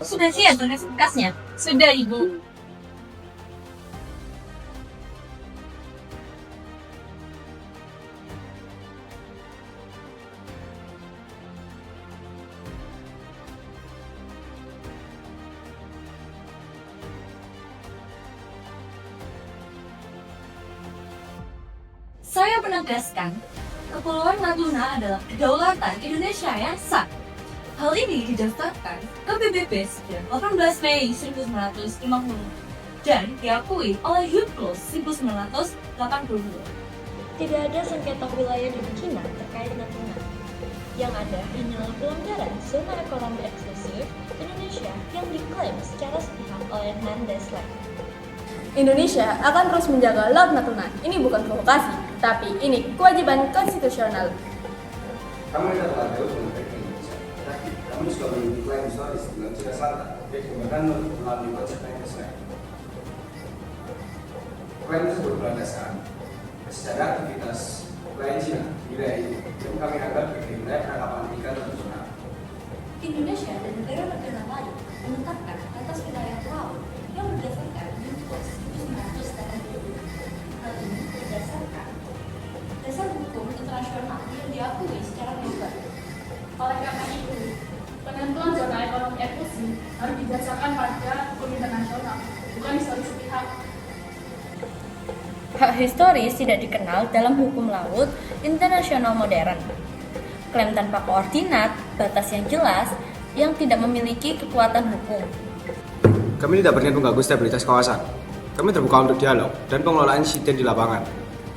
Sudah siap tugas berkasnya? Sudah, Ibu. Saya menegaskan, Kepulauan Natuna adalah kedaulatan Indonesia yang sah. Hal ini didaftarkan ke PBB sejak 18 Mei 1950 dan diakui oleh UNCLOS 1982. Tidak ada sengketa wilayah di Cina terkait Natuna. Yang ada hanyalah pelanggaran zona ekonomi eksklusif Indonesia yang diklaim secara sepihak oleh Nandes Land. Indonesia akan terus menjaga Laut Natuna. Ini bukan provokasi, tapi ini kewajiban konstitusional. Kami tidak telah mengenai Indonesia, tetapi kami juga memiliki klaim historis dengan Cina Selatan, yaitu bahkan melalui konsep Nandes. Klaim tersebut berdasarkan sejarah aktivitas nelayan Cina di wilayah itu, yang kami anggap sebagai wilayah penangkapan ikan tradisional. Indonesia dan negara-negara lain menetapkan batas wilayah laut yang berdasarkan UNCLOS 1982. Hal ini berdasarkan dasar hukum internasional yang diakui secara global. Oleh karena itu, penentuan zona ekonomi eksklusif harus didasarkan pada hukum internasional, bukan historis sepihak. Hak historis tidak dikenal dalam hukum laut internasional modern. Klaim tanpa koordinat, batas yang jelas, yang tidak memiliki kekuatan hukum. Kami tidak berniat mengganggu stabilitas kawasan. Kami terbuka untuk dialog dan pengelolaan insiden di lapangan.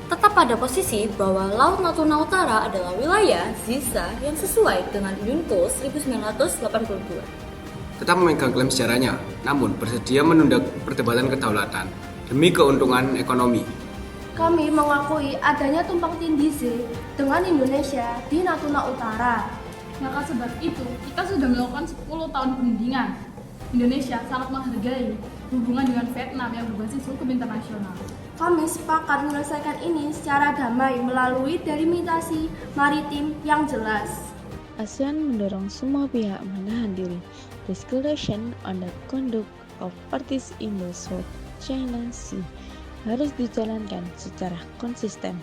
Tetap pada posisi bahwa Laut Natuna Utara adalah wilayah ZISA yang sesuai dengan UNCLOS 1982. Tetap memegang klaim sejarahnya, namun bersedia menunda perdebatan kedaulatan demi keuntungan ekonomi. Kami mengakui adanya tumpang tindih dengan Indonesia di Natuna Utara. Maka sebab itu, kita sudah melakukan 10 tahun perundingan. Indonesia sangat menghargai hubungan dengan Vietnam yang berbasis hukum internasional. Kami sepakat menyelesaikan ini secara damai melalui delimitasi maritim yang jelas. ASEAN mendorong semua pihak menahan diri. Declaration on the Conduct of Parties in the South China Sea harus dijalankan secara konsisten.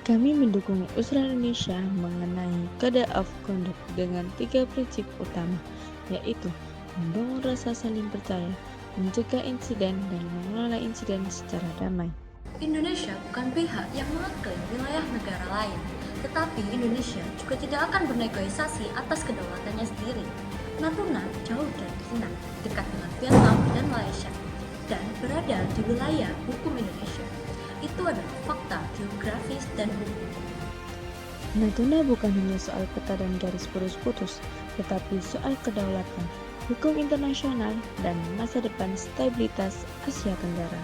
Kami mendukung usulan Indonesia mengenai Code of Conduct dengan 3 prinsip utama, yaitu membangun rasa saling percaya, mencegah insiden, dan mengelola insiden secara damai. Indonesia bukan pihak yang mengklaim wilayah negara lain, tetapi Indonesia juga tidak akan bernegosiasi atas kedaulatannya sendiri. Natuna jauh dari Cina, dekat dengan Vietnam dan Malaysia, dan berada di wilayah hukum Indonesia. Itu adalah fakta geografis dan hukum. Natuna bukan hanya soal peta dan garis putus-putus, tetapi soal kedaulatan, hukum internasional, dan masa depan stabilitas Asia Tenggara.